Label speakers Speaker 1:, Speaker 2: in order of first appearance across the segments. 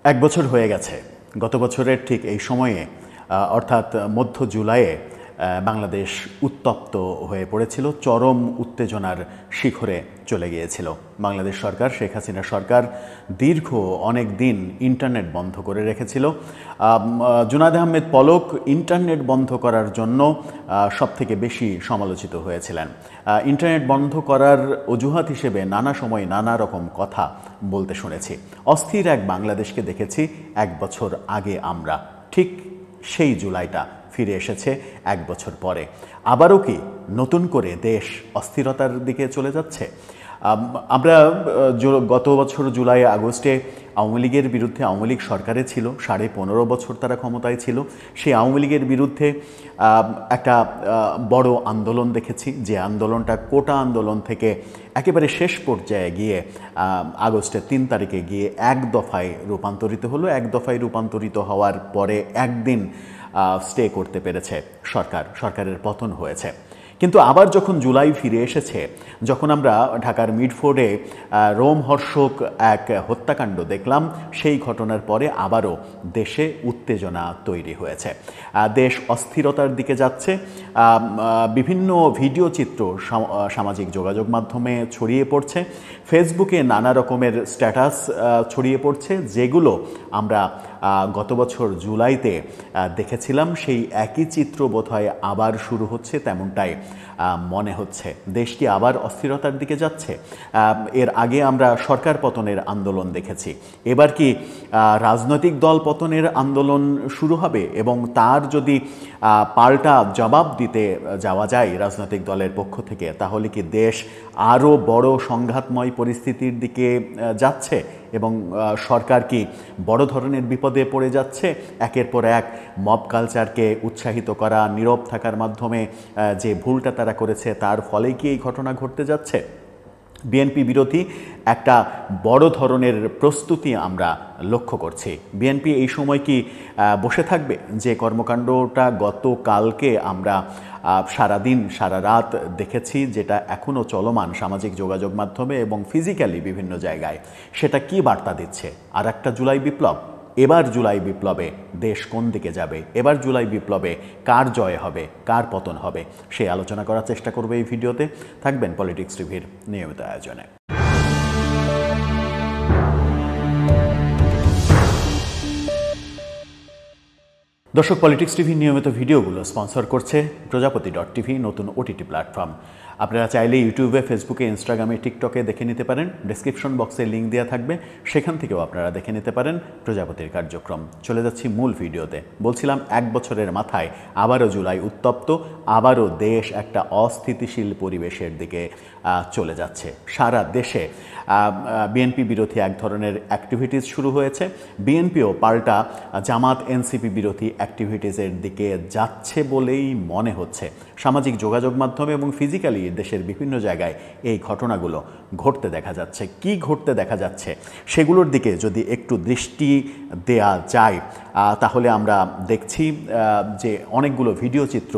Speaker 1: এক বছর হয়ে গেছে। গত বছরের ঠিক এই সময়ে অর্থাৎ মধ্য জুলাইয়ে বাংলাদেশ উত্তপ্ত হয়ে পড়েছিল, চরম উত্তেজনার শিখরে চলে গিয়েছিল। বাংলাদেশ সরকার, শেখ হাসিনা সরকার দীর্ঘ অনেক দিন ইন্টারনেট বন্ধ করে রেখেছিল। জুনায়েদ আহমেদ পলক ইন্টারনেট বন্ধ করার জন্য সবথেকে বেশি সমালোচিত হয়েছিলেন। ইন্টারনেট বন্ধ করার অজুহাত হিসেবে নানা সময় নানা রকম কথা বলতে শুনেছি। অস্থির এক বাংলাদেশকে দেখেছি এক বছর আগে আমরা, ঠিক সেই জুলাইটা ফিরে এসেছে এক বছর পরে। আবারও কি নতুন করে দেশ অস্থিরতার দিকে চলে যাচ্ছে? আমরা গত বছর জুলাই আগস্টে আওয়ামী লীগের বিরুদ্ধে, আওয়ামী লীগ সরকারে ছিল, 15.5 বছর তারা ক্ষমতায় ছিল, সেই আওয়ামী লীগের বিরুদ্ধে একটা বড় আন্দোলন দেখেছি, যে আন্দোলনটা কোটা আন্দোলন থেকে একেবারে শেষ পর্যায়ে গিয়ে আগস্টের 3 তারিখে গিয়ে এক দফায় রূপান্তরিত হলো। এক দফায় রূপান্তরিত হওয়ার পরে একদিন স্টে করতে পেরেছে সরকারের পতন হয়েছে। কিন্তু আবার যখন জুলাই ফিরে এসেছে, যখন আমরা ঢাকার মিডফোর্ডে রোমহর্ষক এক হত্যাকাণ্ড দেখলাম, সেই ঘটনার পরে আবারও দেশে উত্তেজনা তৈরি হয়েছে। দেশ অস্থিরতার দিকে যাচ্ছে। বিভিন্ন ভিডিও চিত্র সামাজিক যোগাযোগ মাধ্যমে ছড়িয়ে পড়ছে, ফেসবুকে নানা রকমের স্ট্যাটাস ছড়িয়ে পড়ছে, যেগুলো আমরা গত বছর জুলাইতে দেখেছিলাম। সেই একই চিত্র বোধহয় আবার শুরু হচ্ছে, তেমনটাই মনে হচ্ছে। দেশ কি আবার অস্থিরতার দিকে যাচ্ছে? এর আগে আমরা সরকার পতনের আন্দোলন দেখেছি, এবার কি রাজনৈতিক দল পতনের আন্দোলন শুরু হবে? এবং তার যদি পাল্টা জবাব দিতে যাওয়া যায় রাজনৈতিক দলের পক্ষ থেকে, তাহলে কি দেশ আরও বড় সংঘাতময় পরিস্থিতির দিকে যাচ্ছে এবং সরকার কি বড় ধরনের বিপদে পড়ে যাচ্ছে? একের পর এক মব কালচারকে উৎসাহিত করা, নীরব থাকার মাধ্যমে যে ভুলটা তারা করেছে, তার ফলেই কি এই ঘটনা ঘটতে যাচ্ছে? বিএনপি বিরোধী একটা বড় ধরনের প্রস্তুতি আমরা লক্ষ্য করছি। বিএনপি এই সময় কি বসে থাকবে? যে কর্মকাণ্ডটা গতকালকে আমরা সারাদিন সারা রাত দেখেছি, যেটা এখনও চলমান সামাজিক যোগাযোগ মাধ্যমে এবং ফিজিক্যালি বিভিন্ন জায়গায়, সেটা কি বার্তা দিচ্ছে? আর একটা জুলাই বিপ্লব। এবার জুলাই বিপ্লবে দেশ কোন দিকে যাবে? এবার জুলাই বিপ্লবে কার জয় হবে, কার পতন হবে, সেই আলোচনা করার চেষ্টা করবে এই ভিডিওতে। থাকবেন পলিটিক্স টিভির নিয়মিত আয়োজনে। দর্শক, পলিটিক্স টিভির নিয়মিত ভিডিওগুলো স্পন্সর করছে প্রজাপতি.টিভি, নতুন ওটিটি প্ল্যাটফর্ম। আপনারা চাইলে ইউটিউবে, ফেসবুকে, ইনস্টাগ্রামে, টিকটকে দেখে নিতে পারেন। ডেসক্রিপশন বক্সে লিঙ্ক দেওয়া থাকবে, সেখান থেকেও আপনারা দেখে নিতে পারেন প্রজাপতির কার্যক্রম। চলে যাচ্ছি মূল ভিডিওতে। বলছিলাম, এক বছরের মাথায় আবারও জুলাই উত্তপ্ত, আবারও দেশ একটা অস্থিতিশীল পরিবেশের দিকে চলে যাচ্ছে। সারা দেশে বিএনপি বিরোধী এক ধরনের অ্যাক্টিভিটিস শুরু হয়েছে। বিএনপিও পাল্টা জামাত এনসিপি বিরোধী অ্যাক্টিভিটিসের দিকে যাচ্ছে বলেই মনে হচ্ছে। সামাজিক যোগাযোগ মাধ্যমে এবং ফিজিক্যালি দেশের বিভিন্ন জায়গায় এই ঘটনাগুলো ঘটতে দেখা যাচ্ছে। কি ঘটতে দেখা যাচ্ছে সেগুলোর দিকে যদি একটু দৃষ্টি দেয়া যায়, তাহলে আমরা দেখছি যে অনেকগুলো ভিডিও চিত্র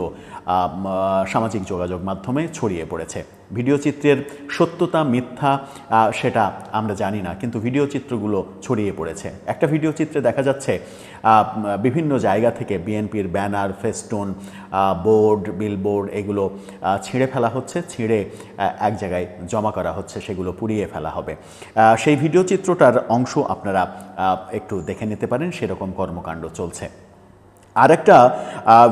Speaker 1: সামাজিক যোগাযোগ মাধ্যমে ছড়িয়ে পড়েছে। ভিডিও চিত্রের সত্যতা মিথ্যা সেটা আমরা জানি না, কিন্তু ভিডিও চিত্রগুলো ছড়িয়ে পড়েছে। একটা ভিডিও চিত্রে দেখা যাচ্ছে বিভিন্ন জায়গা থেকে বিএনপির ব্যানার, ফেস্টুন, বোর্ড, বিলবোর্ড এগুলো ছিঁড়ে ফেলা হচ্ছে, ছিঁড়ে এক জায়গায় জমা করা হচ্ছে, সেগুলো পুড়িয়ে ফেলা হবে। সেই ভিডিও চিত্রটার অংশ আপনারা একটু দেখে নিতে পারেন, সেরকম কর্মকাণ্ড চলছে। আরেকটা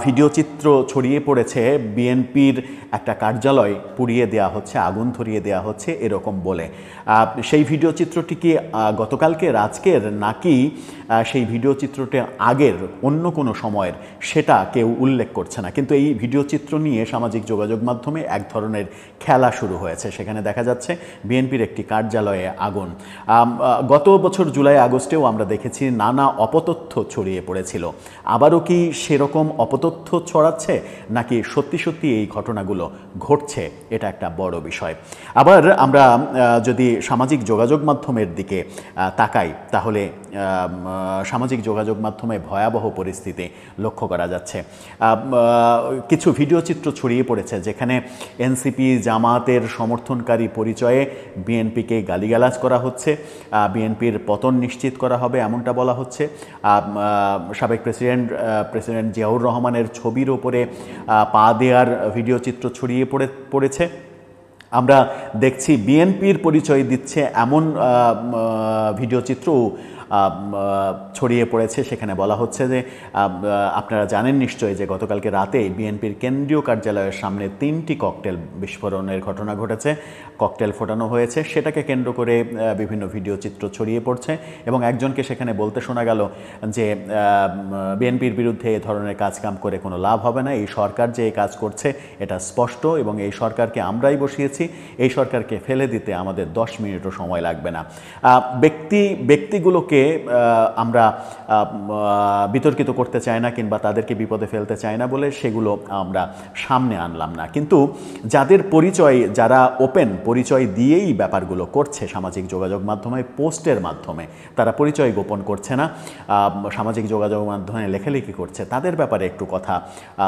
Speaker 1: ভিডিও চিত্র ছড়িয়ে পড়েছে, বিএনপির একটা কার্যালয় পুড়িয়ে দেওয়া হচ্ছে, আগুন ধরিয়ে দেওয়া হচ্ছে এরকম বলে। সেই ভিডিও চিত্রটি কি গতকালকের, আজকের, নাকি সেই ভিডিও চিত্রটি আগের অন্য কোনো সময়ের, সেটা কেউ উল্লেখ করছে না। কিন্তু এই ভিডিও চিত্র নিয়ে সামাজিক যোগাযোগ মাধ্যমে এক ধরনের খেলা শুরু হয়েছে। সেখানে দেখা যাচ্ছে বিএনপির একটি কার্যালয়ে আগুন। গত বছর জুলাই আগস্টেও আমরা দেখেছি নানা অপতথ্য ছড়িয়ে পড়েছিল। আবারও কি সেরকম অপতথ্য ছড়াচ্ছে, নাকি সত্যি সত্যি এই ঘটনাগুলো ঘটছে? এটা একটা বড় বিষয়। আবার আমরা যদি সামাজিক যোগাযোগ মাধ্যমের দিকে তাকাই, তাহলে সামাজিক যোগাযোগ মাধ্যমে ভয়াবহ পরিস্থিতি লক্ষ্য করা যাচ্ছে। কিছু ভিডিও চিত্র ছড়িয়ে পড়েছে যেখানে এনসিপি জামাতের সমর্থনকারী পরিচয়ে বিএনপিকে গালিগালাজ করা হচ্ছে, বিএনপির পতন নিশ্চিত করা হবে এমনটা বলা হচ্ছে। সাবেক প্রেসিডেন্ট জিয়াউর রহমানের ছবির ওপরে পা দেওয়ার ভিডিও চিত্র ছড়িয়ে পড়েছে। আমরা দেখছি বিএনপির পরিচয় দিচ্ছে এমন ভিডিও চিত্রও ছড়িয়ে পড়েছে। সেখানে বলা হচ্ছে যে আপনারা জানেন নিশ্চয়ই যে গতকালকে রাতে বিএনপির কেন্দ্রীয় কার্যালয়ের সামনে 3টি ককটেল বিস্ফোরণের ঘটনা ঘটেছে, ককটেল ফোটানো হয়েছে। সেটাকে কেন্দ্র করে বিভিন্ন ভিডিও চিত্র ছড়িয়ে পড়ছে এবং একজনকে সেখানে বলতে শোনা গেল যে বিএনপির বিরুদ্ধে এ ধরনের কাজকাম করে কোনো লাভ হবে না, এই সরকার যে এই কাজ করছে এটা স্পষ্ট এবং এই সরকারকে আমরাই বসিয়েছি, এই সরকারকে ফেলে দিতে আমাদের 10 মিনিটও সময় লাগবে না। ব্যক্তিগুলোকে আমরা বিতর্কিত করতে চাই না কিংবা তাদেরকে বিপদে ফেলতে চাই না বলে সেগুলো আমরা সামনে আনলাম না, কিন্তু যাদের পরিচয়, যারা ওপেন পরিচয় দিয়েই ব্যাপারগুলো করছে সামাজিক যোগাযোগ মাধ্যমে, পোস্টের মাধ্যমে তারা পরিচয় গোপন করছে না, সামাজিক যোগাযোগ মাধ্যমে লেখালেখি করছে, তাদের ব্যাপারে একটু কথা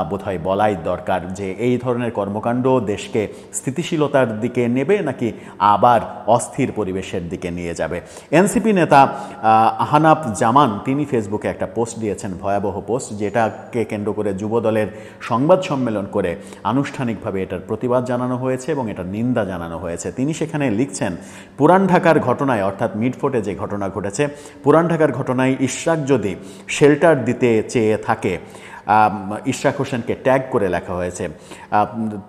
Speaker 1: বোধহয় বলাই দরকার যে এই ধরনের কর্মকাণ্ড দেশকে স্থিতিশীলতার দিকে নেবে নাকি আবার অস্থির পরিবেশের দিকে নিয়ে যাবে। এনসিপি নেতা আহনাফ জামান তিনি ফেসবুকে একটা পোস্ট দিয়েছেন, ভয়াবহ পোস্ট, যেটাকে কেন্দ্র করে যুবদলের সংবাদ সম্মেলন করে আনুষ্ঠানিকভাবে এটার প্রতিবাদ জানানো হয়েছে এবং এটার নিন্দা জানানো হয়েছে। তিনি সেখানে লিখছেন, পুরান ঢাকার ঘটনায় অর্থাৎ মিডফোর্টে যে ঘটনা ঘটেছে, পুরান ঢাকার ঘটনায় ইশরাক যদি শেল্টার দিতে চেয়ে থাকে, ইশরাক হোসেনকে ট্যাগ করে লেখা হয়েছে,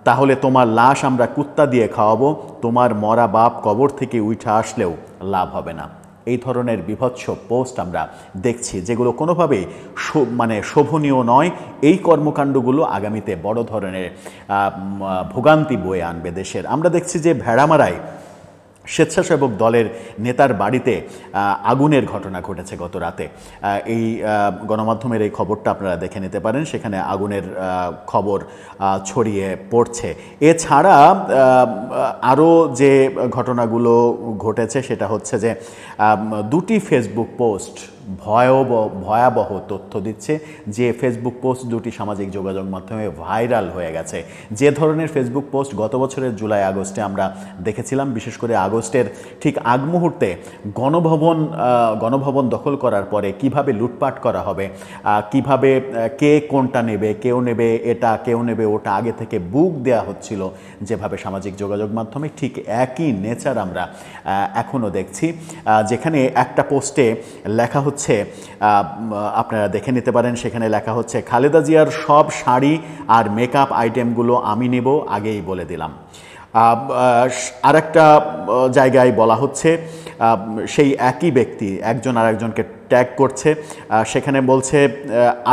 Speaker 1: তাহলে তোমার লাশ আমরা কুত্তা দিয়ে খাওয়াবো, তোমার মরা বাপ কবর থেকে উঠে আসলেও লাভ হবে না। এই ধরনের বিভৎস পোস্ট আমরা দেখছি যেগুলো কোনোভাবেই শোভনীয় নয়। এই কর্মকাণ্ডগুলো আগামীতে বড় ধরনের ভোগান্তি বয়ে আনবে দেশের। আমরা দেখছি যে ভেড়ামারায় স্বেচ্ছাসেবক দলের নেতার বাড়িতে আগুনের ঘটনা ঘটেছে গত রাতে। এই গণমাধ্যমের এই খবরটা আপনারা দেখে নিতে পারেন, সেখানে আগুনের খবর ছড়িয়ে পড়ছে। এছাড়া আরও যে ঘটনাগুলো ঘটেছে সেটা হচ্ছে যে 2টি ফেসবুক পোস্ট ভয়াবহ তথ্য দিচ্ছে, যে ফেসবুক পোস্ট 2টি সামাজিক যোগাযোগ মাধ্যমে ভাইরাল হয়ে গেছে। যে ধরনের ফেসবুক পোস্ট গত বছরের জুলাই আগস্টে আমরা দেখেছিলাম, বিশেষ করে আগস্টের ঠিক আগ মুহূর্তে গণভবন দখল করার পরে কিভাবে লুটপাট করা হবে, কিভাবে কে কোনটা নেবে, কেউ নেবে এটা কেউ নেবে ওটা, আগে থেকে বুক দেয়া হচ্ছিল যেভাবে সামাজিক যোগাযোগ মাধ্যমে, ঠিক একই নেচার আমরা এখনও দেখছি। যেখানে একটা পোস্টে লেখা হচ্ছে, আপনারা দেখে নিতে পারেন, সেখানে লেখা হচ্ছে, খালেদা জিয়ার সব শাড়ি আর মেকআপ আইটেমগুলো আমি নেব, আগেই বলে দিলাম। আরেকটা জায়গায় বলা হচ্ছে, সেই একই ব্যক্তি একজন আরেকজনকে ট্যাগ করছে, সেখানে বলছে,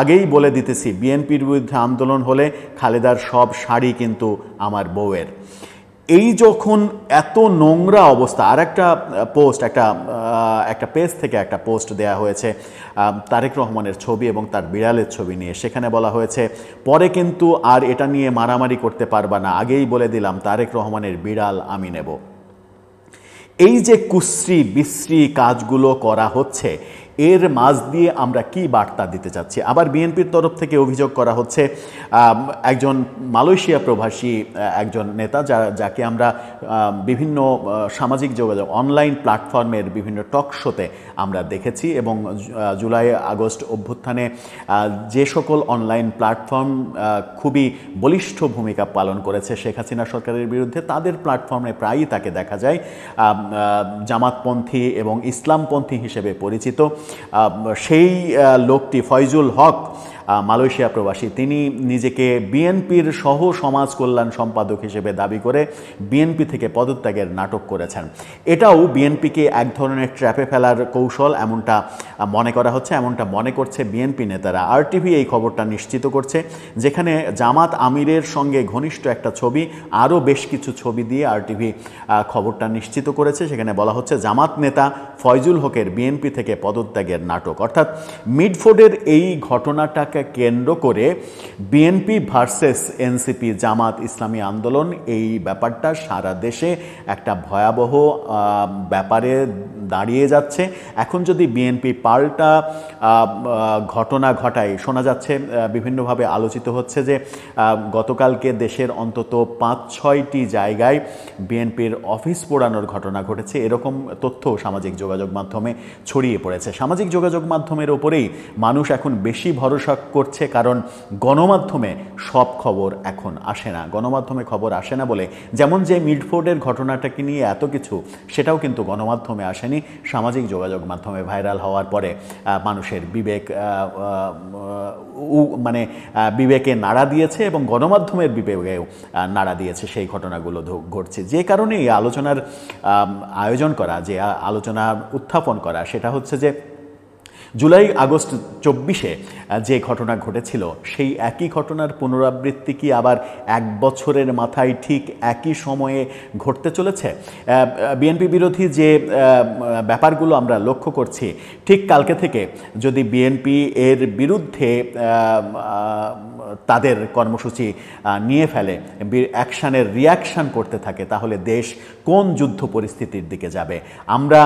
Speaker 1: আগেই বলে দিতেছি বিএনপির বিরুদ্ধে আন্দোলন হলে খালেদার সব শাড়ি কিন্তু আমার বউয়ের। এই যখন এত নোংরা অবস্থা, আর একটা পোস্ট, একটা পেজ থেকে একটা পোস্ট দেয়া হয়েছে তারেক রহমানের ছবি এবং তার বিড়ালের ছবি নিয়ে। সেখানে বলা হয়েছে, পরে কিন্তু আর এটা নিয়ে মারামারি করতে পারবা না, আগেই বলে দিলাম তারেক রহমানের বিড়াল আমি নেব। এই যে কুশ্রী বিশ্রী কাজগুলো করা হচ্ছে, এর মাঝ দিয়ে আমরা কি বার্তা দিতে চাচ্ছি? আবার বিএনপির তরফ থেকে অভিযোগ করা হচ্ছে, একজন মালয়েশিয়া প্রবাসী একজন নেতা যাকে আমরা বিভিন্ন সামাজিক যোগাযোগ অনলাইন প্ল্যাটফর্মের বিভিন্ন টক শোতে আমরা দেখেছি, এবং জুলাই আগস্ট অভ্যুত্থানে যে সকল অনলাইন প্ল্যাটফর্ম খুবই বলিষ্ঠ ভূমিকা পালন করেছে শেখ হাসিনা সরকারের বিরুদ্ধে, তাদের প্ল্যাটফর্মে প্রায়ই তাকে দেখা যায় জামাতপন্থী এবং ইসলামপন্থী হিসেবে পরিচিত। সেই লোকটি ফয়জুল হক, মালয়েশিয়া প্রবাসী, তিনি নিজেকে বিএনপির সহ সমাজ কল্যাণ সম্পাদক হিসেবে দাবি করে বিএনপি থেকে পদত্যাগের নাটক করেছেন। এটাও বিএনপিকে এক ধরনের ট্র্যাপে ফেলার কৌশল এমনটা মনে করা হচ্ছে, এমনটা মনে করছে বিএনপি নেতারা। আরটিভি এই খবরটা নিশ্চিত করছে, যেখানে জামাত আমিরের সঙ্গে ঘনিষ্ঠ একটা ছবি, আরও বেশ কিছু ছবি দিয়ে আরটিভি খবরটা নিশ্চিত করেছে। সেখানে বলা হচ্ছে, জামাত নেতা ফয়জুল হকের বিএনপি থেকে পদত্যাগের নাটক। অর্থাৎ মিডফোর্ডের এই ঘটনাটা ঘটনাকে কেন্দ্র করে BNP versus NCP Jamaat Islami আন্দোলন, এই ব্যাপারটা সারা দেশে একটা ভয়াবহ ব্যাপারে দাঁড়িয়ে যাচ্ছে। এখন যদি বিএনপি পাল্টা ঘটনা ঘটায়, শোনা যাচ্ছে বিভিন্নভাবে আলোচিত হচ্ছে যে গতকালকে দেশের অন্তত 5-6টি জায়গায় বিএনপির অফিস পোড়ানোর ঘটনা ঘটেছে, এরকম তথ্য সামাজিক যোগাযোগ মাধ্যমে ছড়িয়ে পড়েছে। সামাজিক যোগাযোগ মাধ্যমের ওপরেই মানুষ এখন বেশি ভরসা করছে, কারণ গণমাধ্যমে সব খবর এখন আসে না। গণমাধ্যমে খবর আসে না বলে, যেমন যে মিডফোর্ডের ঘটনাটাকে নিয়ে এত কিছু, সেটাও কিন্তু গণমাধ্যমে আসেনি, সামাজিক যোগাযোগ মাধ্যমে ভাইরাল হওয়ার পরে মানুষের বিবেক বিবেকে নাড়া দিয়েছে এবং গণমাধ্যমের বিবেকেও নাড়া দিয়েছে সেই ঘটনাগুলো ঘটছে। যে কারণে এই আলোচনার আয়োজন করা, যে আলোচনা উত্থাপন করা, সেটা হচ্ছে যে জুলাই আগস্ট 24-এ যে ঘটনা ঘটেছিল, সেই একই ঘটনার পুনরাবৃত্তি কি আবার 1 বছরের মাথায় ঠিক একই সময়ে ঘটতে চলেছে? বিএনপি বিরোধী যে ব্যাপারগুলো আমরা লক্ষ্য করছি, ঠিক কালকে থেকে যদি বিএনপি এর বিরুদ্ধে তাদের কর্মসূচি নিয়ে ফেলে, অ্যাকশানের রিয়াকশান করতে থাকে, তাহলে দেশ কোন যুদ্ধ পরিস্থিতির দিকে যাবে? আমরা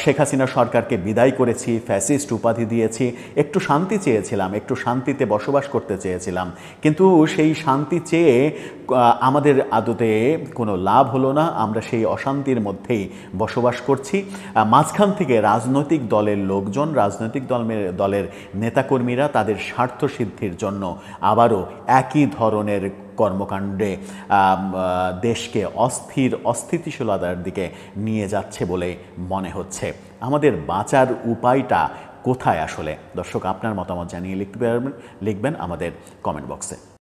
Speaker 1: শেখ হাসিনা সরকারকে বিদায় করেছি, ফ্যাসিস্ট উপাধি দিয়েছি, একটু শান্তি চেয়েছিলাম, একটু শান্তিতে বসবাস করতে চেয়েছিলাম, কিন্তু সেই শান্তি চেয়ে আমাদের আদতে কোনো লাভ হলো না। আমরা সেই অশান্তির মধ্যেই বসবাস করছি। মাঝখান থেকে রাজনৈতিক দলের লোকজন, রাজনৈতিক দলের নেতাকর্মীরা তাদের স্বার্থ সিদ্ধির জন্য আবারও একই ধরনের কর্মকাণ্ডে দেশকে অস্থিতিশীলতার দিকে নিয়ে যাচ্ছে বলে মনে হচ্ছে। আমাদের বাঁচার উপায়টা কোথায় আসলে? দর্শক, আপনার মতামত জানিয়ে লিখবেন আমাদের কমেন্ট বক্সে।